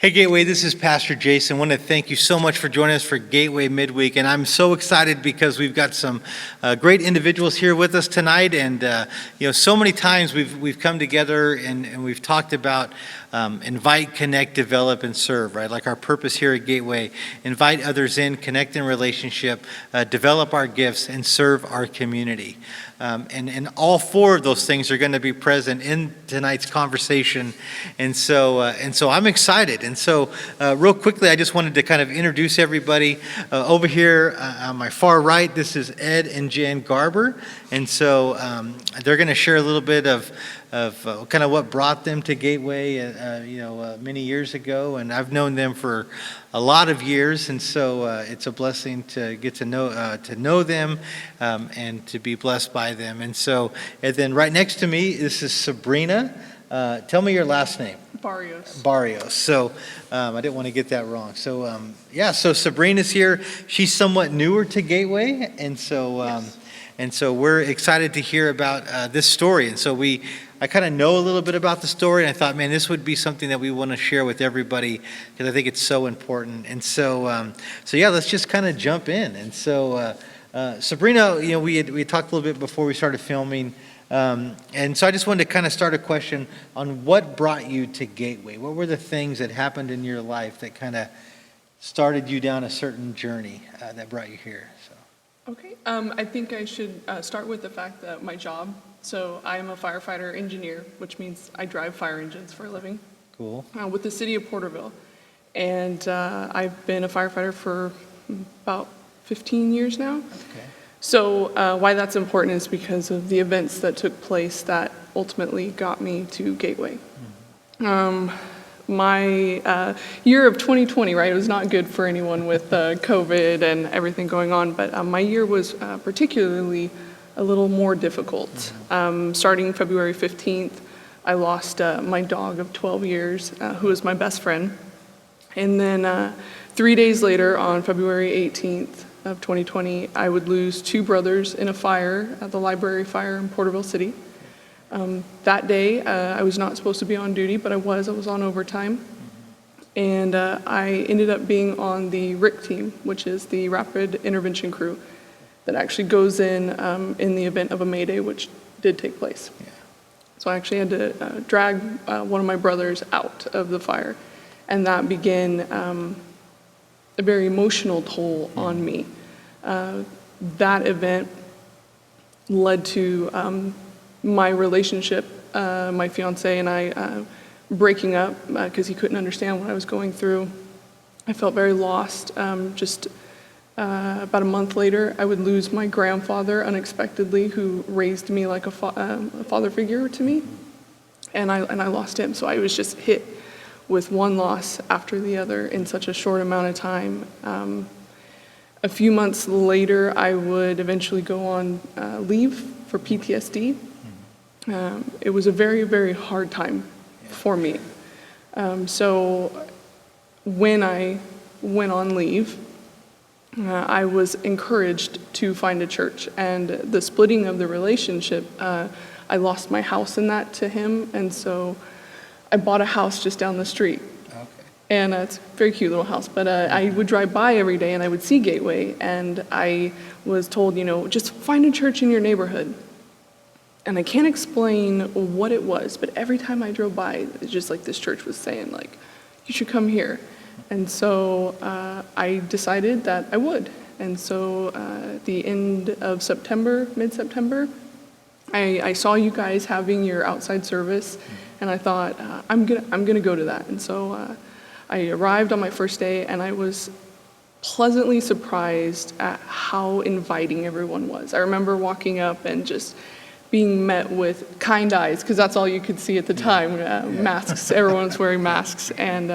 Hey Gateway, this is Pastor Jason. I want to thank you so much for joining us for Gateway Midweek, and I'm so excited because we've got some great individuals here with us tonight. And so many times we've come together and we've talked about invite, connect, develop, and serve. Right, like our purpose here at Gateway: invite others in, connect in relationship, develop our gifts, and serve our community. And all four of those things are going to be present in tonight's conversation, and so I'm excited. And so, real quickly, I just wanted to kind of introduce everybody. Over here on my far right, this is Ed and Jan Garber, and so they're going to share a little bit of kind of what brought them to Gateway, many years ago, and I've known them for a lot of years, and so it's a blessing to get to know them and to be blessed by them. And then right next to me, this is Sabrina. Tell me your last name. Barrios. So I didn't want to get that wrong. So so Sabrina's here. She's somewhat newer to Gateway, and so yes. And so we're excited to hear about this story. And so I kind of know a little bit about the story, and I thought, man, this would be something that we want to share with everybody because I think it's so important. And so let's just kind of jump in. And so Sabrina, we had talked a little bit before we started filming, and so I just wanted to kind of start a question on what brought you to Gateway. What were the things that happened in your life that kind of started you down a certain journey that brought you here? So. Okay, I think I should start with the fact that my job. So I am a firefighter engineer, which means I drive fire engines for a living. Cool. With the city of Porterville. And I've been a firefighter for about 15 years now. Okay. So why that's important is because of the events that took place that ultimately got me to Gateway. Mm-hmm. My year of 2020, right, it was not good for anyone with COVID and everything going on, but my year was particularly a little more difficult. Starting February 15th, I lost my dog of 12 years, who was my best friend. And then 3 days later, on February 18th of 2020, I would lose two brothers in a fire at the library fire in Porterville City. That day, I was not supposed to be on duty, but I was on overtime. And I ended up being on the RIC team, which is the Rapid Intervention Crew, that actually goes in the event of a Mayday, which did take place. Yeah. So I actually had to drag one of my brothers out of the fire, and that began a very emotional toll on me. That event led to my relationship, my fiance and I breaking up because he couldn't understand what I was going through. I felt very lost. About a month later, I would lose my grandfather unexpectedly, who raised me like a father figure to me, and I lost him. So I was just hit with one loss after the other in such a short amount of time. A few months later, I would eventually go on leave for PTSD. It was a very, very hard time for me. So when I went on leave, I was encouraged to find a church, and the splitting of the relationship, I lost my house in that to him, and so I bought a house just down the street. Okay. And it's a very cute little house, but I would drive by every day and I would see Gateway, and I was told, just find a church in your neighborhood. And I can't explain what it was, but every time I drove by, it's just like this church was saying, like, you should come here. And so I decided that I would. And so at the end of September, mid-September, I saw you guys having your outside service, and I thought, I'm gonna go to that. And so I arrived on my first day, and I was pleasantly surprised at how inviting everyone was. I remember walking up and just being met with kind eyes, because that's all you could see at the time. Masks, everyone was wearing masks, and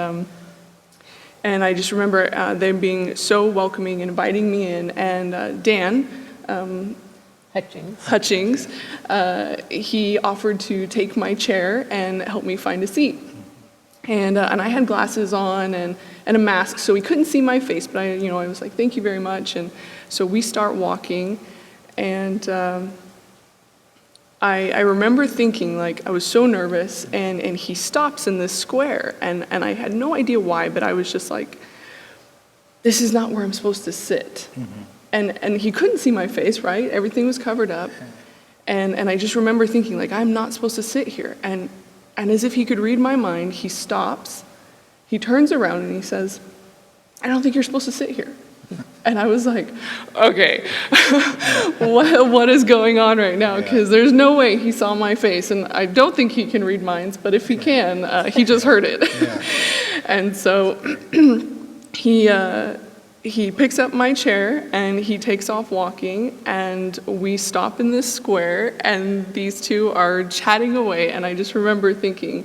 I just remember them being so welcoming and inviting me in. And Dan Hutchings, he offered to take my chair and help me find a seat. And I had glasses on and a mask, so he couldn't see my face. But I was like, thank you very much. And so we start walking, and I remember thinking, like, I was so nervous, and he stops in this square, and I had no idea why, but I was just like, this is not where I'm supposed to sit. And he couldn't see my face, right? Everything was covered up. And I just remember thinking, like, I'm not supposed to sit here. And as if he could read my mind, he stops, he turns around, and he says, I don't think you're supposed to sit here. And I was like, okay, what is going on right now? Because there's no way he saw my face, and I don't think he can read minds, but if he can, he just heard it. And so he picks up my chair, and he takes off walking, and we stop in this square, and these two are chatting away, and I just remember thinking,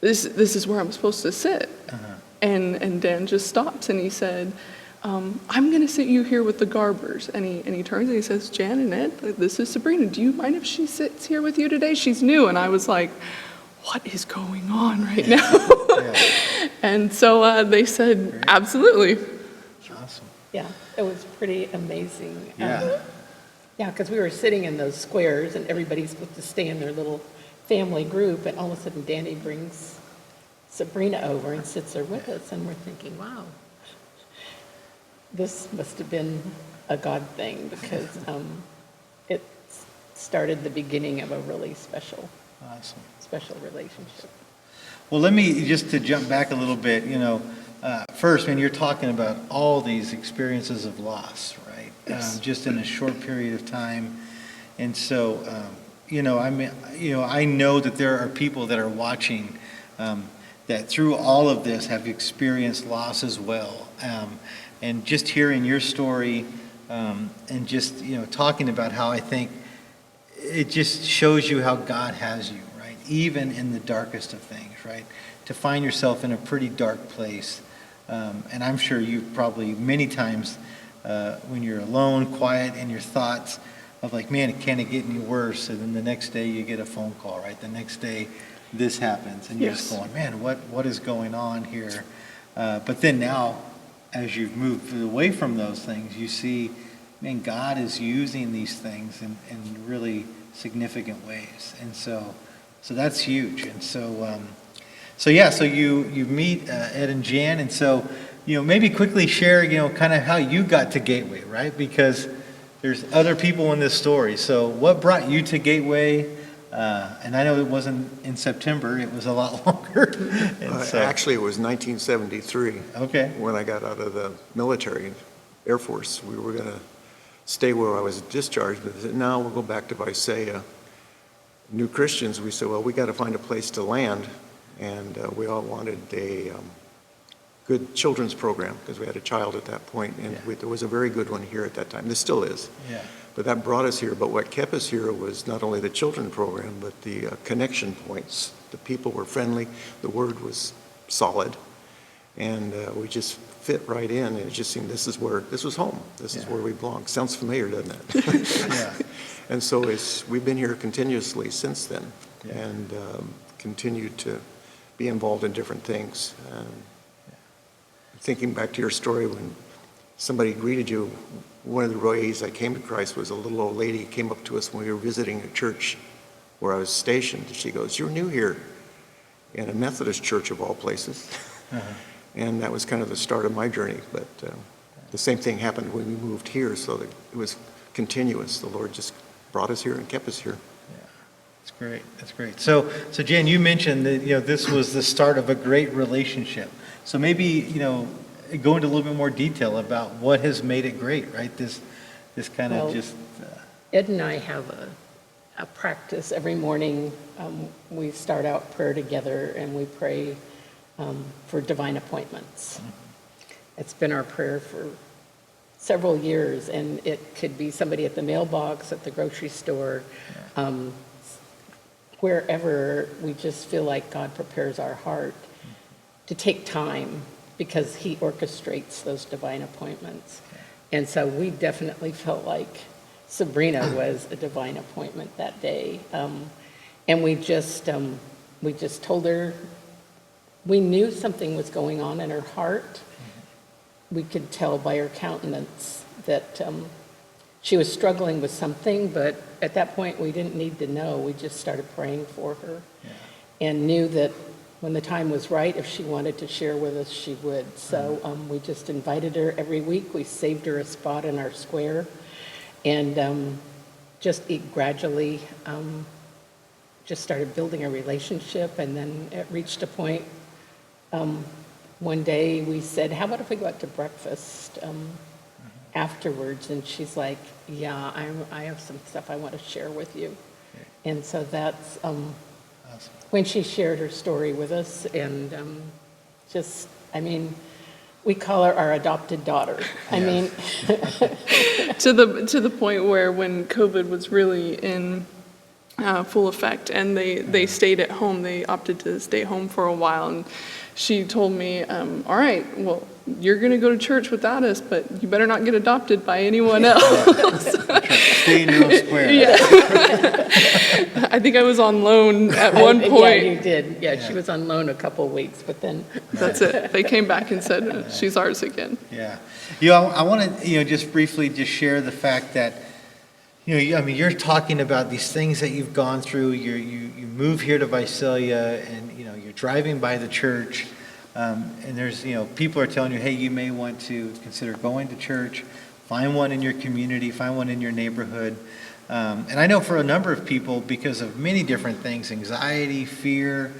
this is where I'm supposed to sit. And Dan just stops, and he said, I'm going to sit you here with the Garbers. And he turns and he says, Jan and Ed, this is Sabrina. Do you mind if she sits here with you today? She's new. And I was like, what is going on right now? And so they said, absolutely. Awesome. Yeah, it was pretty amazing. Yeah. Yeah, because we were sitting in those squares, and everybody's supposed to stay in their little family group, and all of a sudden Danny brings Sabrina over and sits there with us, and we're thinking, wow, this must have been a God thing, because it started the beginning of a really special relationship. Well, let me, just to jump back a little bit, first, man, you're talking about all these experiences of loss, right? Yes. Just in a short period of time. And so, I know that there are people that are watching that through all of this have experienced loss as well. And just hearing your story and just, talking about how I think it just shows you how God has you, right? Even in the darkest of things, right? To find yourself in a pretty dark place. And I'm sure you've probably many times when you're alone, quiet in your thoughts of like, man, can it get any worse? And then the next day you get a phone call, right? The next day this happens and you're just going, man, what is going on here? But then now, as you've moved away from those things, you see, man, God is using these things in really significant ways. And so that's huge. And so you meet Ed and Jan, and so, maybe quickly share, kind of how you got to Gateway, right? Because there's other people in this story. So what brought you to Gateway? And I know it wasn't in September, it was a lot longer. Actually, it was 1973. Okay. When I got out of the military, Air Force. We were going to stay where I was discharged, but they said, no, we'll go back to Visalia. New Christians, we said, well, we got to find a place to land. And we all wanted a good children's program, because we had a child at that point, and there was a very good one here at that time. There still is. Yeah. But that brought us here. But what kept us here was not only the children's program, but the connection points. The people were friendly. The word was solid. And we just fit right in. And it just seemed this was home. This is where we belong. Sounds familiar, doesn't it? Yeah. And so we've been here continuously since then, and continued to be involved in different things. Thinking back to your story, when somebody greeted you, one of the ways I came to Christ was a little old lady came up to us when we were visiting a church where I was stationed. She goes, "You're new here," in a Methodist church of all places. And that was kind of the start of my journey. But the same thing happened when we moved here, so that it was continuous. The Lord just brought us here and kept us here. That's great. That's great. So Jan, you mentioned that this was the start of a great relationship. So maybe go into a little bit more detail about what has made it great, right? This kind of just. Ed and I have a practice every morning. We start out prayer together, and we pray for divine appointments. It's been our prayer for several years, and it could be somebody at the mailbox, at the grocery store. Wherever we just feel like God prepares our heart to take time, because he orchestrates those divine appointments. And so we definitely felt like Sabrina was a divine appointment that day. And we just told her, we knew something was going on in her heart. We could tell by her countenance that she was struggling with something, but at that point, we didn't need to know. We just started praying for her and knew that when the time was right, if she wanted to share with us, she would. So we just invited her every week. We saved her a spot in our square, and just gradually just started building a relationship. And then it reached a point, one day we said, how about if we go out to breakfast afterwards? And she's like, yeah, I have some stuff I want to share with you. And so that's when she shared her story with us, and we call her our adopted daughter. I mean, To the point where when COVID was really in full effect and they stayed at home, they opted to stay home for a while, and she told me, all right, well, you're going to go to church without us, but you better not get adopted by anyone else. Stay in your own square. Yeah. I think I was on loan at one point. Yeah, you did. Yeah, she was on loan a couple of weeks, but then. That's it. They came back and said, she's ours again. Yeah. I want to, just briefly just share the fact that, you're talking about these things that you've gone through. You move here to Visalia, and, you're driving by the church, and there's, people are telling you, hey, you may want to consider going to church, find one in your community, find one in your neighborhood. And I know for a number of people, because of many different things, anxiety, fear,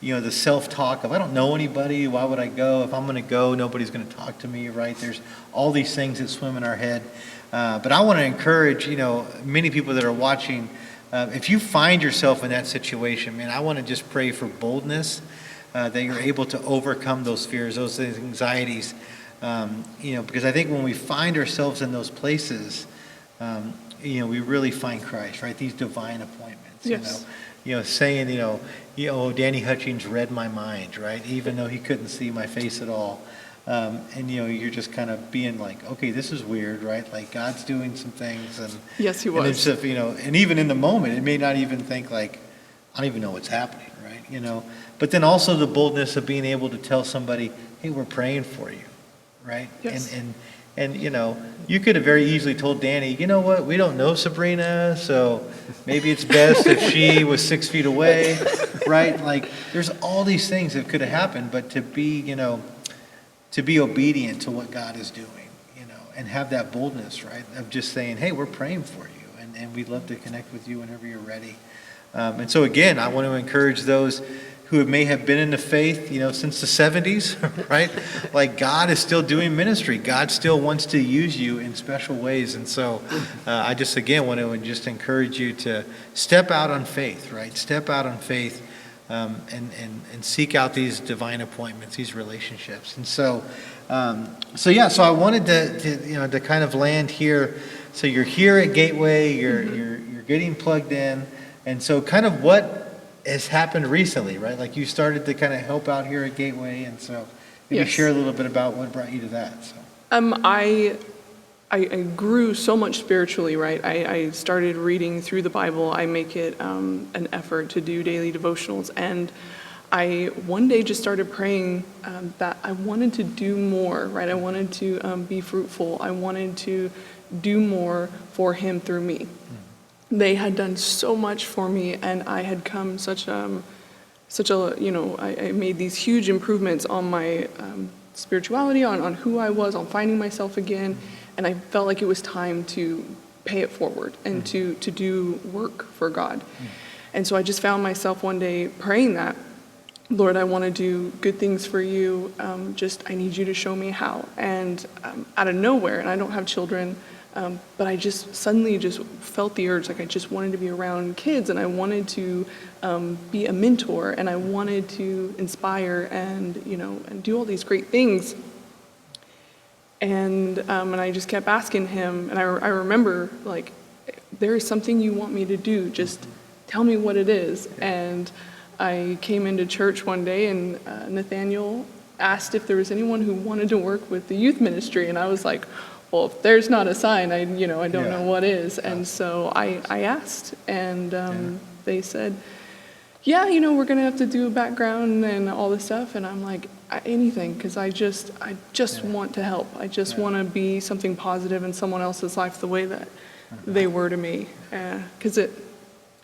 the self-talk of, I don't know anybody, why would I go? If I'm going to go, nobody's going to talk to me, right? There's all these things that swim in our head. But I want to encourage, many people that are watching, if you find yourself in that situation, man, I want to just pray for boldness, that you're able to overcome those fears, those anxieties, because I think when we find ourselves in those places, we really find Christ, right? These divine appointments, Yes. Saying, Danny Hutchings read my mind, right? Even though he couldn't see my face at all. And, you're just kind of being like, okay, this is weird, right? Like God's doing some things. And Yes, he and was. it's and even in the moment, it may not even think like, I don't even know what's happening, right? But then also the boldness of being able to tell somebody, hey, we're praying for you, right? Yes. And you could have very easily told Danny, you know what, we don't know Sabrina, so maybe it's best if she was 6 feet away, right? Like, there's all these things that could have happened, but to be obedient to what God is doing, and have that boldness, right, of just saying, hey, we're praying for you, and we'd love to connect with you whenever you're ready. And so again, I want to encourage those who may have been in the faith, since the 70s, right? Like, God is still doing ministry. God still wants to use you in special ways. And so I just, again, want to just encourage you to step out on faith, right? Step out on faith and seek out these divine appointments, these relationships. And so I wanted to kind of land here. So you're here at Gateway, you're getting plugged in. And so kind of what has happened recently, right? Like, you started to kind of help out here at Gateway, and so maybe Yes. share a little bit about what brought you to that. So. I grew so much spiritually, right? I started reading through the Bible. I make it an effort to do daily devotionals, and I one day just started praying that I wanted to do more, right? I wanted to be fruitful. I wanted to do more for Him through me. They had done so much for me, and I had come I made these huge improvements on my spirituality, on who I was, on finding myself again, and I felt like it was time to pay it forward and to do work for God. And so I just found myself one day praying that, Lord, I want to do good things for you, I need you to show me how. And out of nowhere, and I don't have children, but I just suddenly felt the urge, like I just wanted to be around kids, and I wanted to be a mentor, and I wanted to inspire and do all these great things. And I just kept asking Him, and I remember, like, there is something you want me to do, just tell me what it is. And I came into church one day, and Nathaniel asked if there was anyone who wanted to work with the youth ministry, and I was like, well, if there's not a sign, I don't know what is. And so I asked, and they said, yeah, we're gonna have to do a background and all this stuff. And I'm like, anything, because I just want to help. I just want to be something positive in someone else's life the way that they were to me. Because it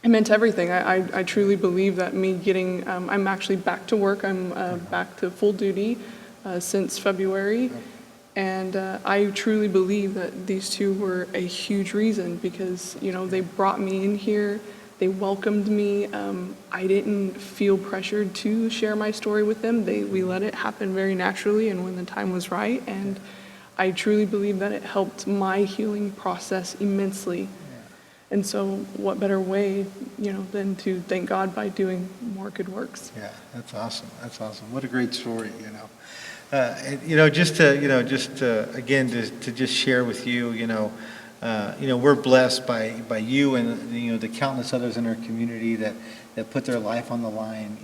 meant everything. I truly believe that me getting, I'm actually back to work. I'm back to full duty since February. And I truly believe that these two were a huge reason, because, they brought me in here. They welcomed me. I didn't feel pressured to share my story with them. We let it happen very naturally and when the time was right. And I truly believe that it helped my healing process immensely. And so what better way, than to thank God by doing more good works. Yeah, that's awesome. That's awesome. What a great story, just to again, to just share with you, we're blessed by you and, the countless others in our community that put their life on the line,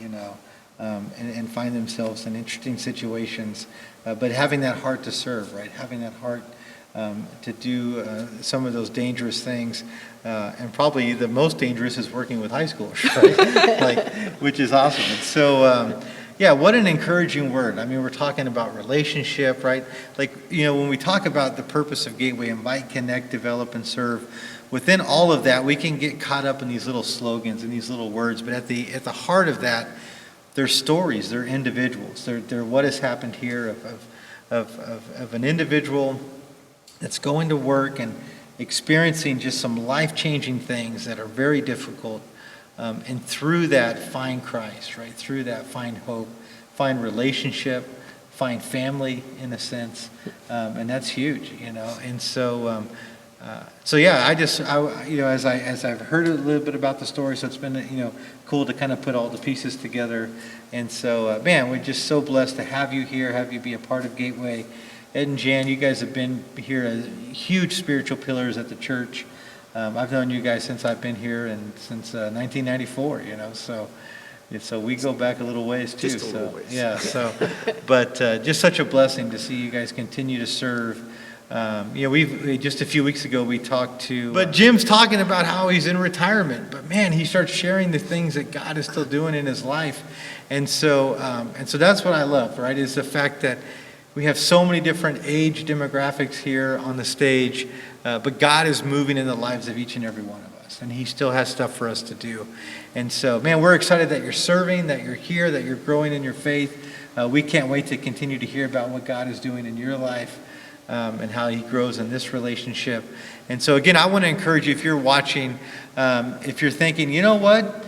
and find themselves in interesting situations, but having that heart to serve, right? Having that heart to do some of those dangerous things, and probably the most dangerous is working with high schoolers, right? Which is awesome. And so, what an encouraging word. I mean, we're talking about relationship, right? When we talk about the purpose of Gateway, invite, connect, develop, and serve, within all of that, we can get caught up in these little slogans and these little words, but at the heart of that, they're stories, they're individuals. They're what has happened here of an individual that's going to work and experiencing just some life-changing things that are very difficult. And through that, find Christ, right? Through that, find hope, find relationship, find family in a sense. And that's huge, And so, as I've heard a little bit about the story, so it's been, cool to kind of put all the pieces together. And so, we're just so blessed to have you here, have you be a part of Gateway. Ed and Jan, you guys have been here as huge spiritual pillars at the church. I've known you guys since I've been here and since 1994, so we go back a little ways too. Just a little ways. Yeah, but just such a blessing to see you guys continue to serve. We just a few weeks ago we talked to, but Jim's talking about how he's in retirement, but man, he starts sharing the things that God is still doing in his life, and so that's what I love, right? Is the fact that we have so many different age demographics here on the stage, but God is moving in the lives of each and every one of us, and he still has stuff for us to do. And so, man, we're excited that you're serving, that you're here, that you're growing in your faith. We can't wait to continue to hear about what God is doing in your life, and how he grows in this relationship. And so, again, I want to encourage you, if you're watching, if you're thinking, you know what,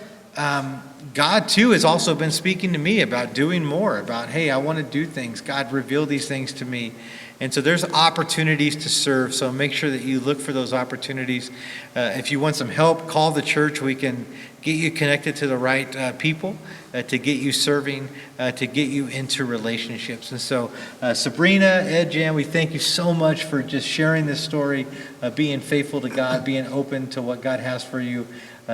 God, too, has also been speaking to me about doing more, about, hey, I want to do things. God, reveal these things to me. And so there's opportunities to serve, so make sure that you look for those opportunities. If you want some help, call the church. We can get you connected to the right people to get you serving, to get you into relationships. And so Sabrina, Ed, Jan, we thank you so much for just sharing this story, being faithful to God, being open to what God has for you.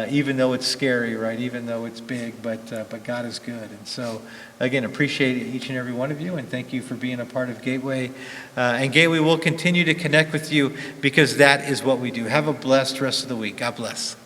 Even though it's scary, right? Even though it's big, but God is good. And so, again, appreciate each and every one of you, and thank you for being a part of Gateway. And Gateway will continue to connect with you because that is what we do. Have a blessed rest of the week. God bless.